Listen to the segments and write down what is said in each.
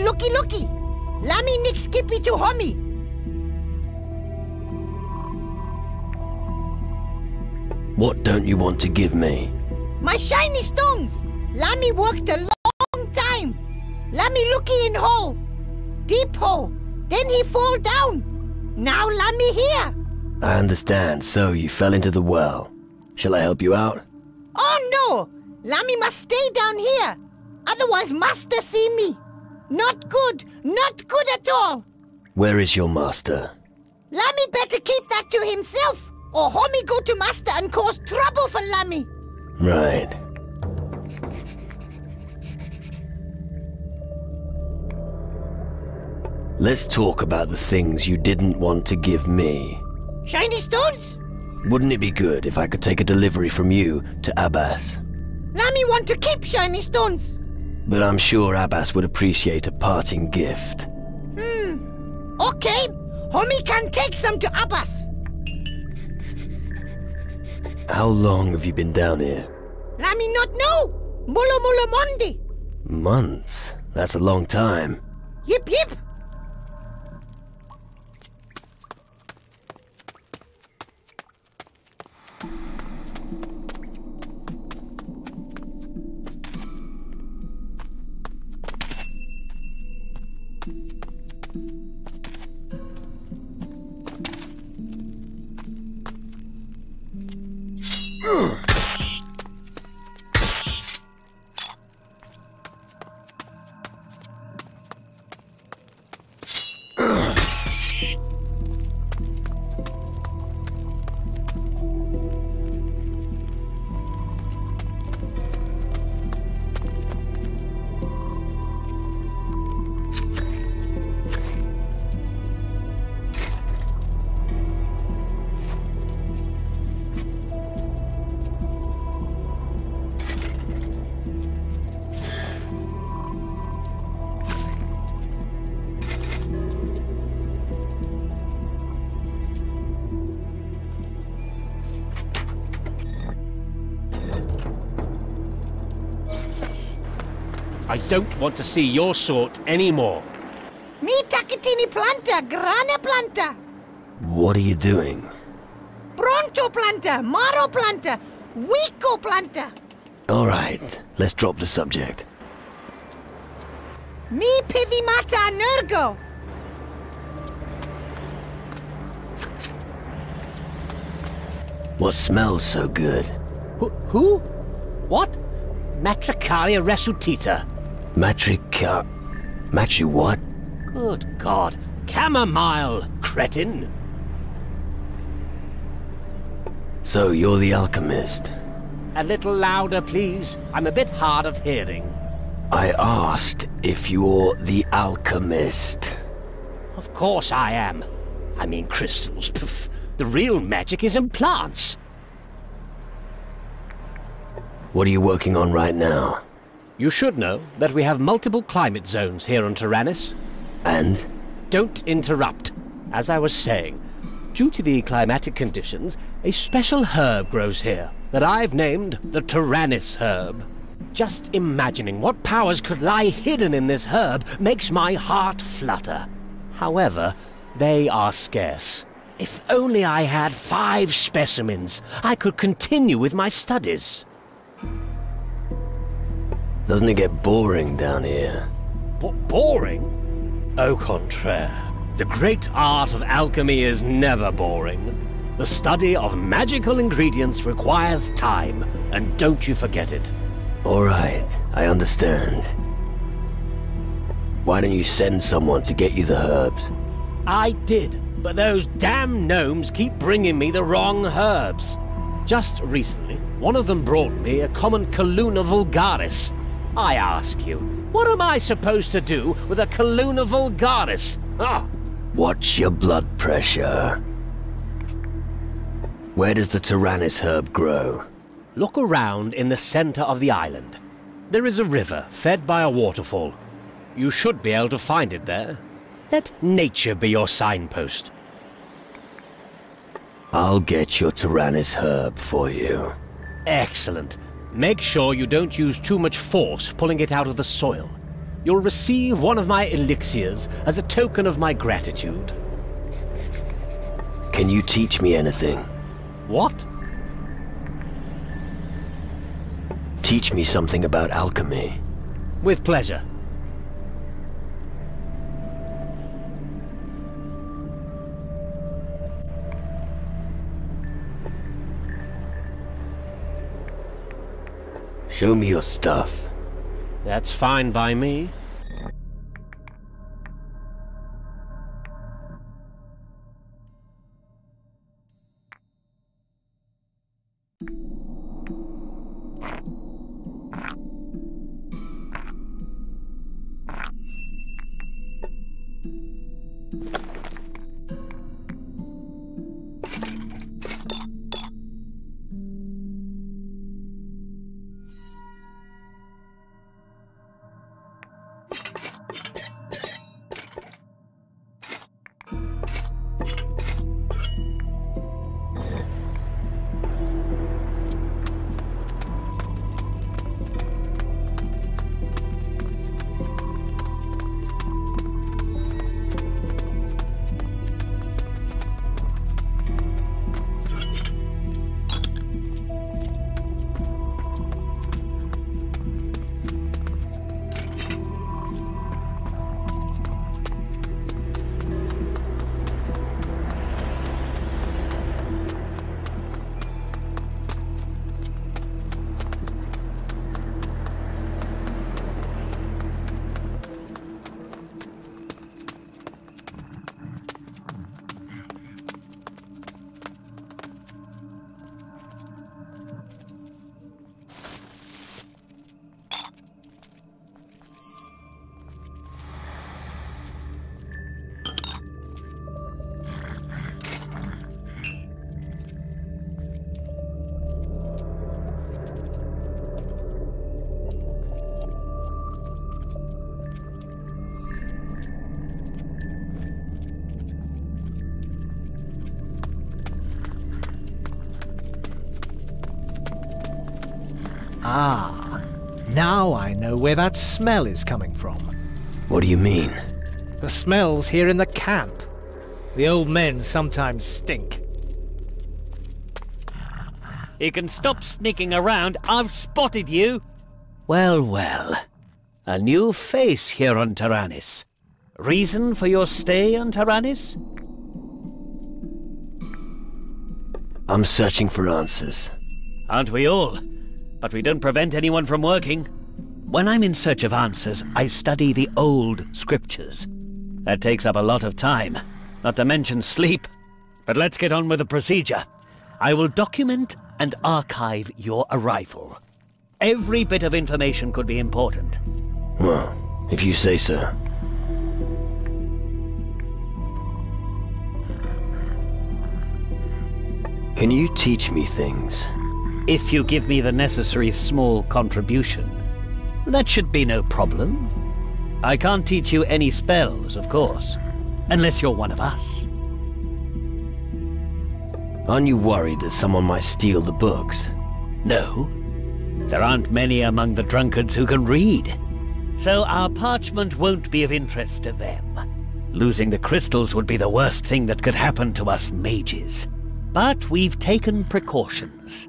Landi looky. Lami nick skippy to homie. What don't you want to give me? My shiny stones. Lami worked a long time. Lami looky in hole. Deep hole. Then he fall down. Now Lami here. I understand, so you fell into the well. Shall I help you out? Oh no! Lami must stay down here. Otherwise master see me. Not good at all. Where is your master? Lami better keep that to himself, or homie go to master and cause trouble for Lami. Right. Let's talk about the things you didn't want to give me. Shiny stones? Wouldn't it be good if I could take a delivery from you to Abbas? Lami want to keep shiny stones. But I'm sure Abbas would appreciate a parting gift. Okay. Homie can take some to Abbas. How long have you been down here? Lami not know. Mula Mondi. Months? That's a long time. Yip. I don't want to see your sort anymore. Me takatini planta, grana planta. What are you doing? Pronto planta, maro planta, wico planta. All right, let's drop the subject. Me pivimata nergo. What smells so good? Who? What? Matricaria resutita. Matri what? Good God. Chamomile, cretin. So you're the alchemist? A little louder, please. I'm a bit hard of hearing. I asked if you're the alchemist. Of course I am. I mean crystals. Pff. The real magic is in plants. What are you working on right now? You should know that we have multiple climate zones here on Taranis. And? Don't interrupt. As I was saying, due to the climatic conditions, a special herb grows here that I've named the Taranis herb. Just imagining what powers could lie hidden in this herb makes my heart flutter. However, they are scarce. If only I had 5 specimens, I could continue with my studies. Doesn't it get boring down here? Boring? Au contraire. The great art of alchemy is never boring. The study of magical ingredients requires time, and don't you forget it. All right, I understand. Why don't you send someone to get you the herbs? I did, but those damn gnomes keep bringing me the wrong herbs. Just recently, one of them brought me a common Calluna vulgaris. I ask you, what am I supposed to do with a Calluna vulgaris? Ah! Watch your blood pressure. Where does the Taranis herb grow? Look around in the center of the island. There is a river fed by a waterfall. You should be able to find it there. Let nature be your signpost. I'll get your Taranis herb for you. Excellent. Make sure you don't use too much force pulling it out of the soil. you'll receive one of my elixirs as a token of my gratitude. Can you teach me anything? What? Teach me something about alchemy. With pleasure. Show me your stuff. That's fine by me. Ah, now I know where that smell is coming from. What do you mean? The smell's here in the camp. The old men sometimes stink. You can stop sneaking around. I've spotted you. Well, well. A new face here on Taranis. Reason for your stay on Taranis? I'm searching for answers. Aren't we all? But we don't prevent anyone from working. When I'm in search of answers, I study the old scriptures. That takes up a lot of time, not to mention sleep. But let's get on with the procedure. I will document and archive your arrival. Every bit of information could be important. Well, if you say so. Can you teach me things? If you give me the necessary small contribution, that should be no problem. I can't teach you any spells, of course, unless you're one of us. Aren't you worried that someone might steal the books? No. There aren't many among the drunkards who can read, so our parchment won't be of interest to them. Losing the crystals would be the worst thing that could happen to us mages. But we've taken precautions.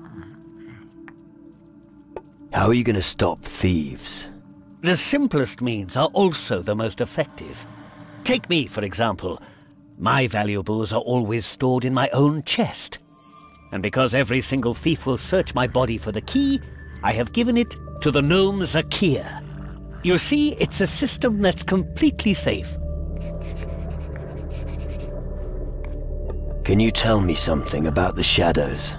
How are you going to stop thieves? The simplest means are also the most effective. Take me, for example. My valuables are always stored in my own chest. And because every single thief will search my body for the key, I have given it to the gnome Zakia. You see, it's a system that's completely safe. Can you tell me something about the shadows?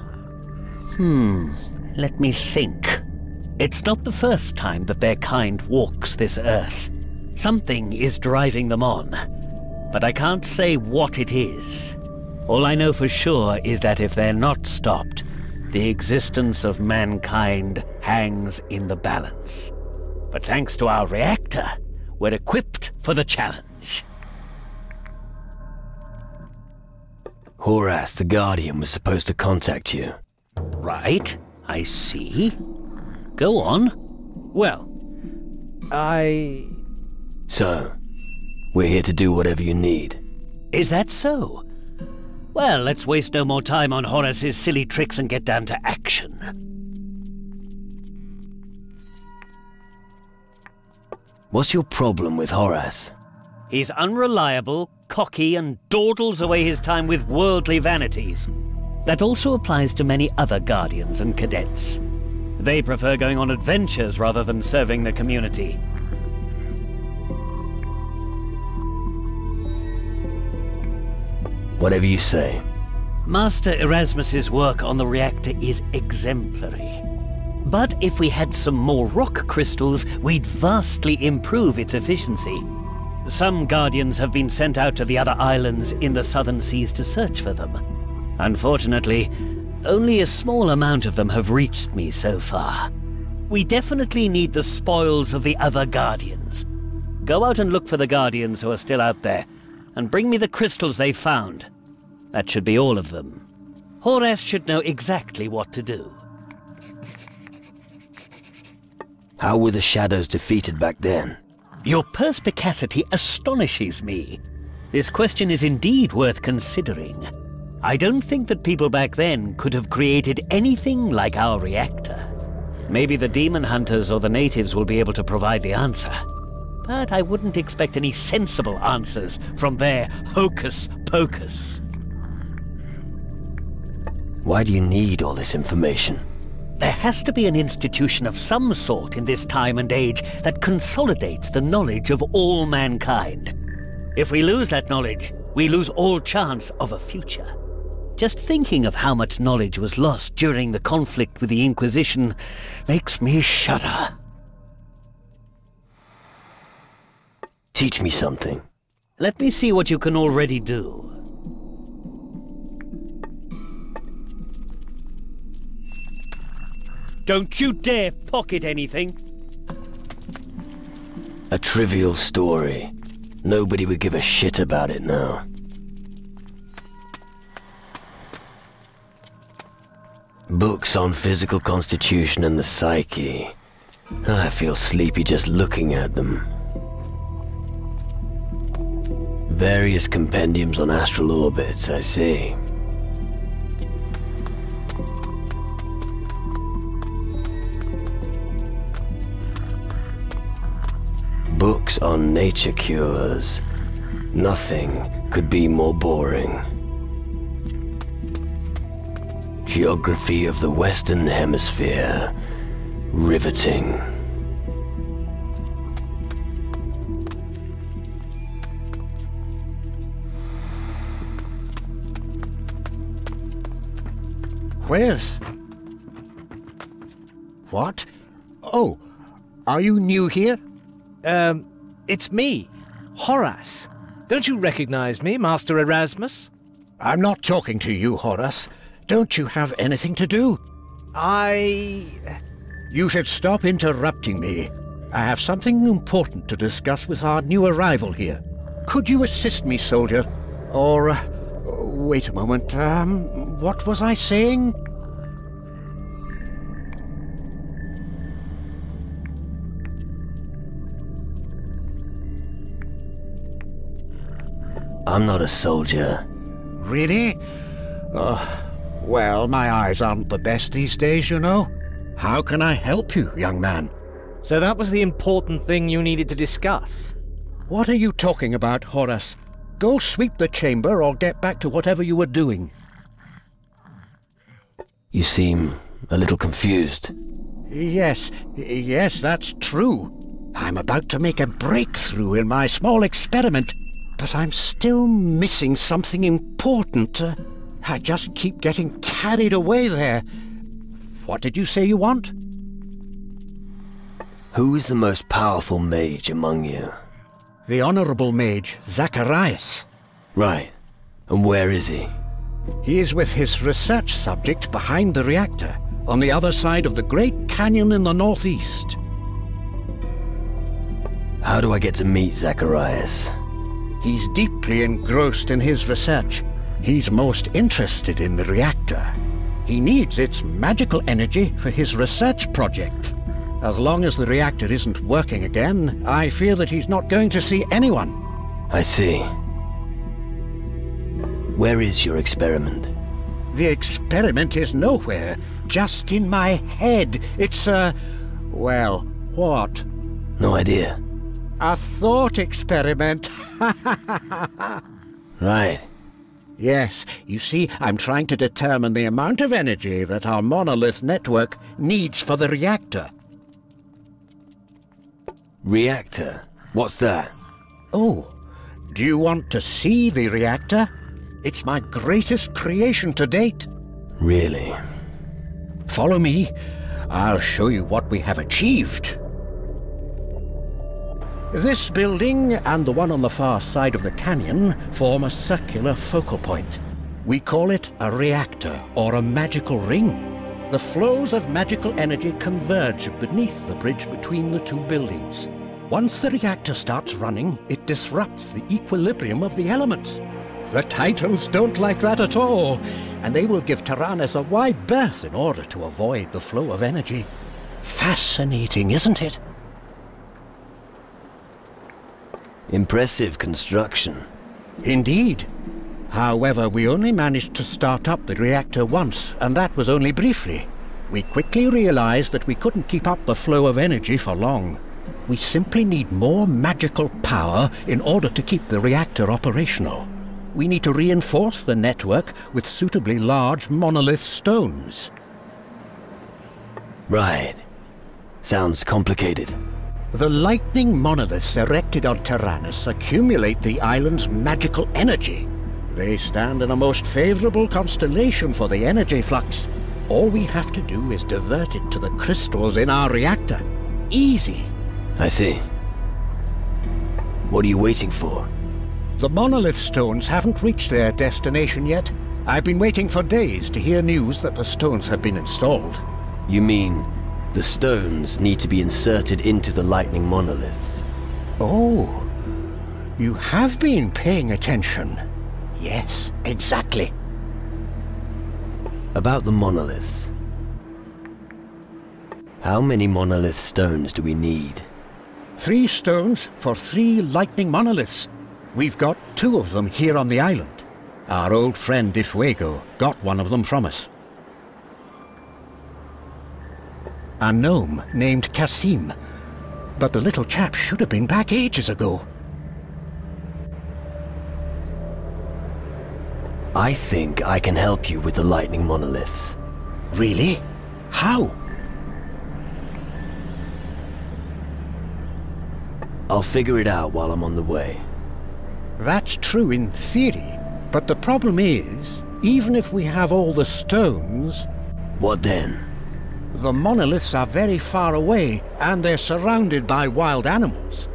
Let me think. It's not the first time that their kind walks this earth. Something is driving them on, but I can't say what it is. All I know for sure is that if they're not stopped, the existence of mankind hangs in the balance. But thanks to our reactor, we're equipped for the challenge. Horace, the Guardian, was supposed to contact you. Right, I see. Go on. Well, I So, we're here to do whatever you need. Is that so? Well, let's waste no more time on Horace's silly tricks and get down to action. What's your problem with Horace? He's unreliable, cocky, and dawdles away his time with worldly vanities. That also applies to many other Guardians and Cadets. They prefer going on adventures rather than serving the community. Whatever you say. Master Erasmus's work on the reactor is exemplary. But if we had some more rock crystals, we'd vastly improve its efficiency. Some Guardians have been sent out to the other islands in the southern seas to search for them. Unfortunately, only a small amount of them have reached me so far. We definitely need the spoils of the other Guardians. Go out and look for the Guardians who are still out there, and bring me the crystals they found. That should be all of them. Horace should know exactly what to do. How were the shadows defeated back then? Your perspicacity astonishes me. This question is indeed worth considering. I don't think that people back then could have created anything like our reactor. Maybe the demon hunters or the natives will be able to provide the answer. But I wouldn't expect any sensible answers from their hocus pocus. Why do you need all this information? There has to be an institution of some sort in this time and age that consolidates the knowledge of all mankind. If we lose that knowledge, we lose all chance of a future. Just thinking of how much knowledge was lost during the conflict with the Inquisition makes me shudder. Teach me something. Let me see what you can already do. Don't you dare pocket anything. A trivial story. Nobody would give a shit about it now. Books on physical constitution and the psyche. I feel sleepy just looking at them. Various compendiums on astral orbits, I see. Books on nature cures. Nothing could be more boring. Geography of the Western Hemisphere. Riveting. Where's... What? Oh, are you new here? It's me, Horace. Don't you recognize me, Master Erasmus? I'm not talking to you, Horace. Don't you have anything to do? You should stop interrupting me. I have something important to discuss with our new arrival here. Could you assist me, soldier? Or, wait a moment, what was I saying? I'm not a soldier. Really? Well, my eyes aren't the best these days, you know. How can I help you, young man? So that was the important thing you needed to discuss. What are you talking about, Horace? Go sweep the chamber or get back to whatever you were doing. You seem a little confused. Yes, that's true. I'm about to make a breakthrough in my small experiment, but I'm still missing something important. I just keep getting carried away there. What did you say you want? Who is the most powerful mage among you? The Honorable Mage, Zacharias. Right. And where is he? He is with his research subject behind the reactor, on the other side of the Great Canyon in the northeast. How do I get to meet Zacharias? He's deeply engrossed in his research. He's most interested in the reactor. He needs its magical energy for his research project. As long as the reactor isn't working again, I fear that he's not going to see anyone. I see. Where is your experiment? The experiment is nowhere, just in my head. It's well, what? No idea. A thought experiment. Right. Yes, you see, I'm trying to determine the amount of energy that our monolith network needs for the reactor. Reactor? What's that? Oh, do you want to see the reactor? It's my greatest creation to date. Really? Follow me. I'll show you what we have achieved. This building and the one on the far side of the canyon form a circular focal point. We call it a reactor or a magical ring. The flows of magical energy converge beneath the bridge between the two buildings. Once the reactor starts running, it disrupts the equilibrium of the elements. The Titans don't like that at all, and they will give Taranis a wide berth in order to avoid the flow of energy. Fascinating, isn't it? Impressive construction. Indeed. However, we only managed to start up the reactor once, and that was only briefly. We quickly realized that we couldn't keep up the flow of energy for long. We simply need more magical power in order to keep the reactor operational. We need to reinforce the network with suitably large monolith stones. Right. Sounds complicated. The lightning monoliths erected on Taranis accumulate the island's magical energy. They stand in a most favorable constellation for the energy flux. All we have to do is divert it to the crystals in our reactor. Easy. I see. What are you waiting for? The monolith stones haven't reached their destination yet. I've been waiting for days to hear news that the stones have been installed. You mean the stones need to be inserted into the lightning monoliths? Oh, you have been paying attention. Yes, exactly. About the monoliths. How many monolith stones do we need? 3 stones for 3 lightning monoliths. We've got 2 of them here on the island. Our old friend Deepsilver got one of them from us. A gnome named Kasim. But the little chap should have been back ages ago. I think I can help you with the lightning monoliths. Really? How? I'll figure it out while I'm on the way. That's true in theory, but the problem is, even if we have all the stones... What then? The monoliths are very far away, and they're surrounded by wild animals.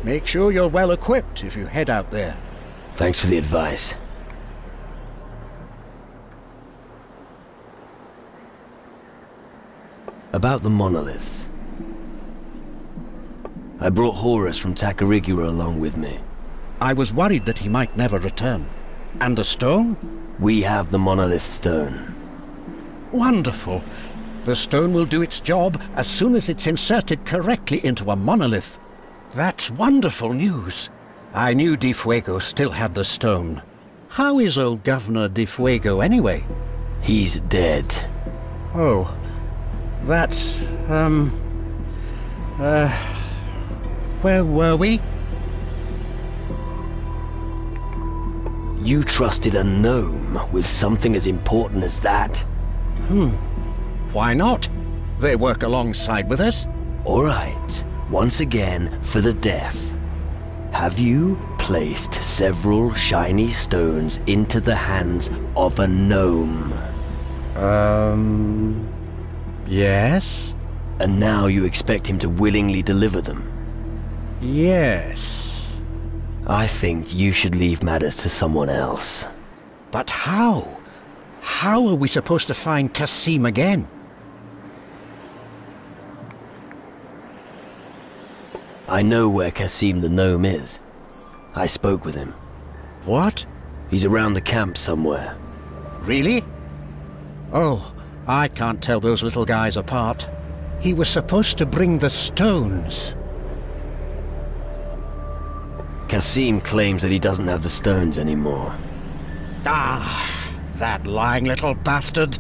Make sure you're well equipped if you head out there. Thanks for the advice. About the monoliths. I brought Horus from Takarigura along with me. I was worried that he might never return. And the stone? We have the monolith stone. Wonderful. The stone will do its job as soon as it's inserted correctly into a monolith. That's wonderful news. I knew Deepsilver still had the stone. How is old Governor Deepsilver anyway? He's dead. Oh. That's, where were we? You trusted a gnome with something as important as that? Why not? They work alongside with us. All right. Once again, for the deaf. Have you placed several shiny stones into the hands of a gnome? Yes? And now you expect him to willingly deliver them? Yes. I think you should leave matters to someone else. But how? How are we supposed to find Kasim again? I know where Kasim the gnome is. I spoke with him. What? He's around the camp somewhere. Really? Oh, I can't tell those little guys apart. He was supposed to bring the stones. Kasim claims that he doesn't have the stones anymore. Ah, that lying little bastard.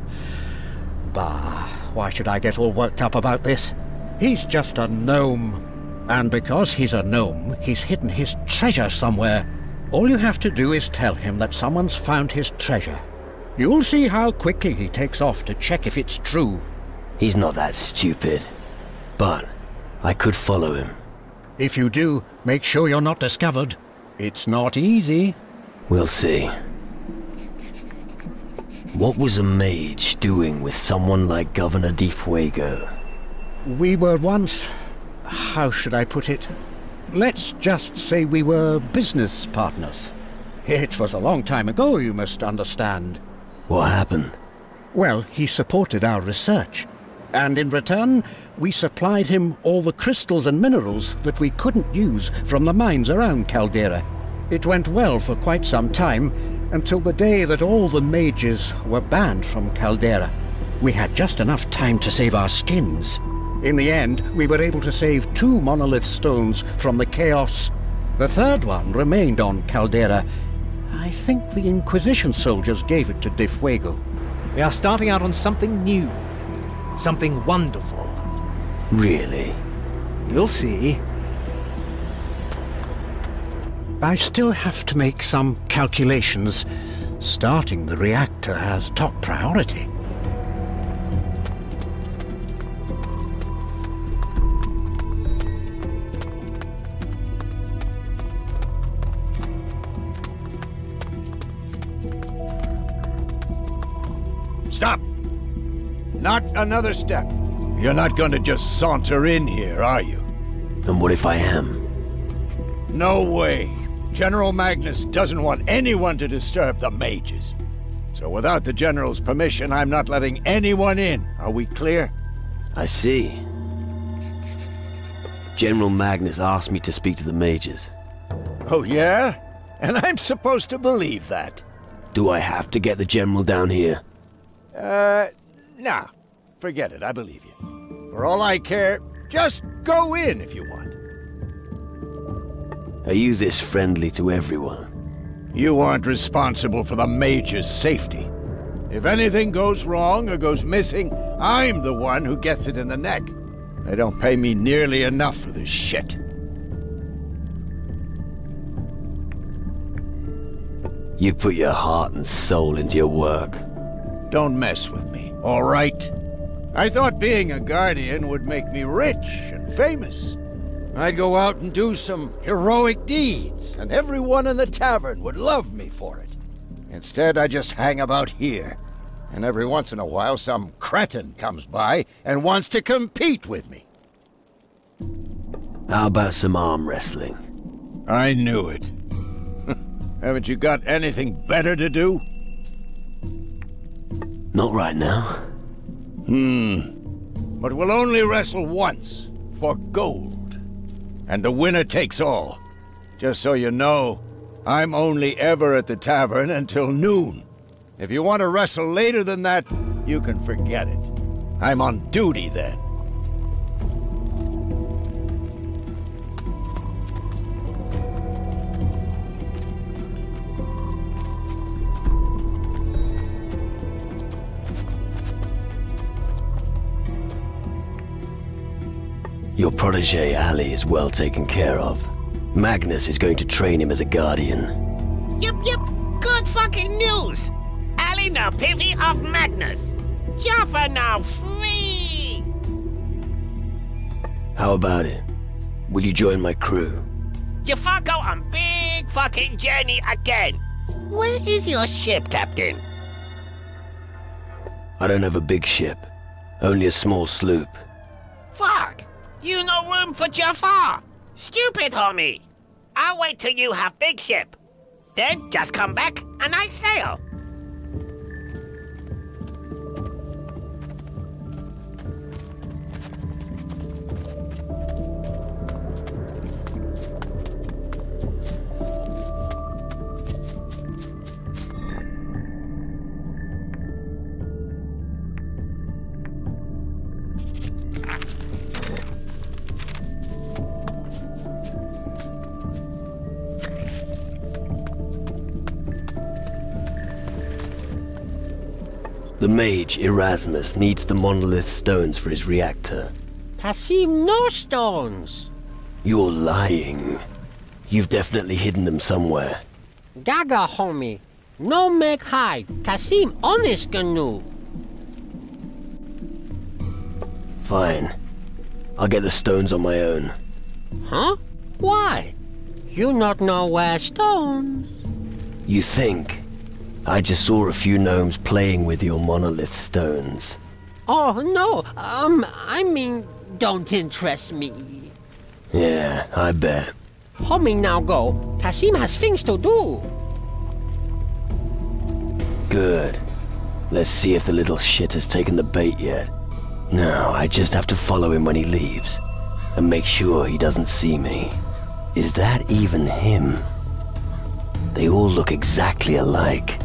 Bah, why should I get all worked up about this? He's just a gnome. And because he's a gnome, he's hidden his treasure somewhere. All you have to do is tell him that someone's found his treasure. You'll see how quickly he takes off to check if it's true. He's not that stupid. But I could follow him. If you do, make sure you're not discovered. It's not easy. We'll see. What was a mage doing with someone like Governor Deepsilver? We were once... how should I put it? Let's just say we were business partners. It was a long time ago, you must understand. What happened? Well, he supported our research. And in return, we supplied him all the crystals and minerals that we couldn't use from the mines around Caldera. It went well for quite some time, until the day that all the mages were banned from Caldera. We had just enough time to save our skins. In the end, we were able to save 2 monolith stones from the chaos. The third one remained on Caldera. I think the Inquisition soldiers gave it to Deepsilver. We are starting out on something new. Something wonderful. Really? You'll see. I still have to make some calculations. Starting the reactor has top priority. Stop! Not another step. You're not going to just saunter in here, are you? And what if I am? No way. General Magnus doesn't want anyone to disturb the mages. So without the General's permission, I'm not letting anyone in. Are we clear? I see. General Magnus asked me to speak to the mages. Oh, yeah? And I'm supposed to believe that? Do I have to get the General down here? Nah. Forget it, I believe you. For all I care, just go in if you want. Are you this friendly to everyone? You aren't responsible for the mage's safety. If anything goes wrong or goes missing, I'm the one who gets it in the neck. They don't pay me nearly enough for this shit. You put your heart and soul into your work. Don't mess with me, all right? I thought being a guardian would make me rich and famous. I'd go out and do some heroic deeds, and everyone in the tavern would love me for it. Instead, I just hang about here. And every once in a while, some cretin comes by and wants to compete with me. How about some arm wrestling? I knew it. Haven't you got anything better to do? Not right now. But we'll only wrestle once, for gold. And the winner takes all. Just so you know, I'm only ever at the tavern until noon. If you want to wrestle later than that, you can forget it. I'm on duty then. Your protege, Ali, is well taken care of. Magnus is going to train him as a guardian. Yep. Good fucking news. Ali now Pivy of Magnus. Jaffa now free. How about it? Will you join my crew? Jaffa go on big fucking journey again. Where is your ship, Captain? I don't have a big ship. Only a small sloop. Fuck. You no room for Jafar. Stupid, homie. I'll wait till you have big ship. Then just come back and I sail. The mage, Erasmus, needs the monolith stones for his reactor. Kasim, no stones. You're lying. You've definitely hidden them somewhere. Gaga, homie. No make hide. Kasim, honest canoe. Fine. I'll get the stones on my own. Huh? Why? You not know where stones. You think? I just saw a few gnomes playing with your monolith stones. Oh, no. I mean, don't interest me. Yeah, I bet. Homie, now go. Kasim has things to do. Good. Let's see if the little shit has taken the bait yet. Now, I just have to follow him when he leaves. And make sure he doesn't see me. Is that even him? They all look exactly alike.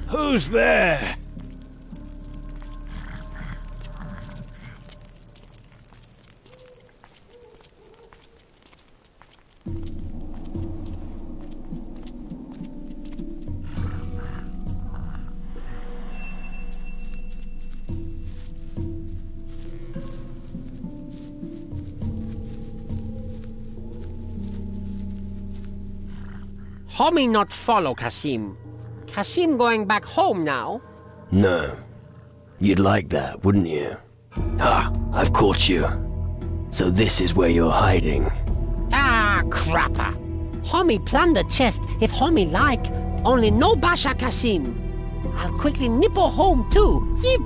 Who's there? Homie not follow Kasim. Kasim going back home now? No. You'd like that, wouldn't you? Ah, I've caught you. So this is where you're hiding. Ah, crapper. Homie plan the chest if homie like. Only no Basha Kasim. I'll quickly nipple home too. Yip.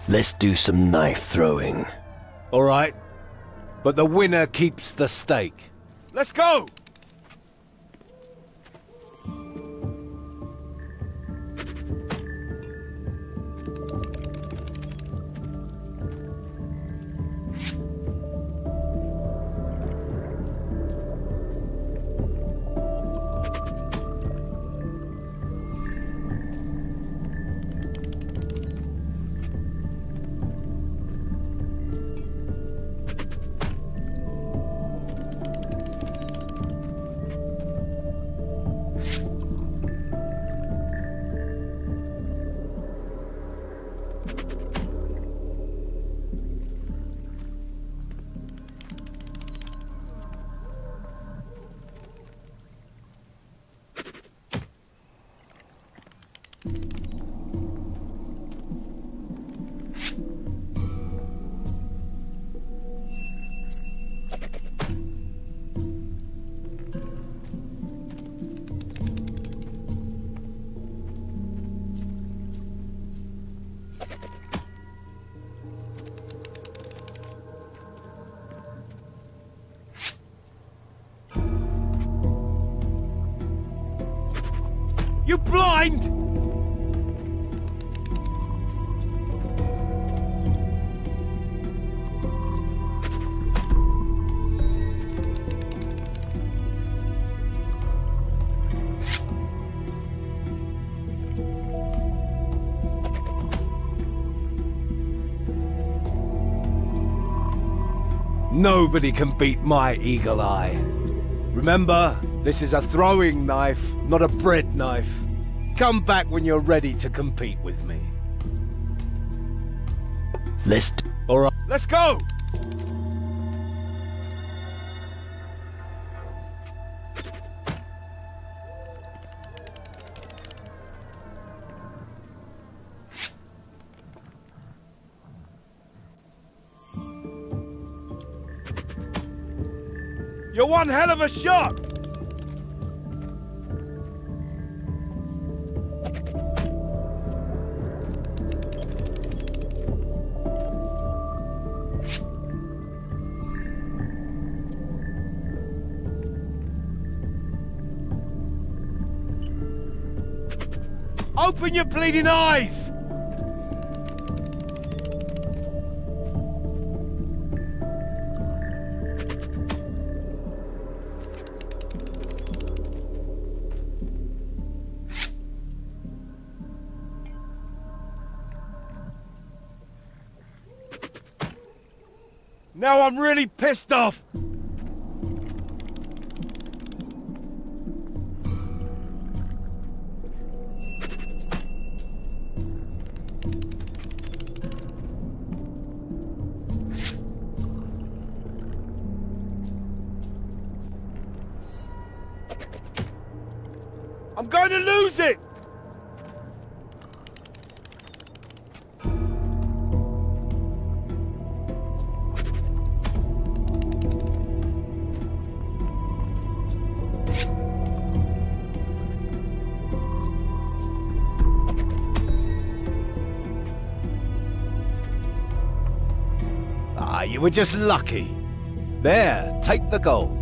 Let's do some knife throwing. All right. But the winner keeps the steak. Let's go! You blind! Nobody can beat my eagle eye. Remember, this is a throwing knife, not a bread knife. Come back when you're ready to compete with me. All right. Let's go! You're one hell of a shot! Open your bleeding eyes! Now I'm really pissed off! I'm going to lose it! Ah, you were just lucky. There, take the gold.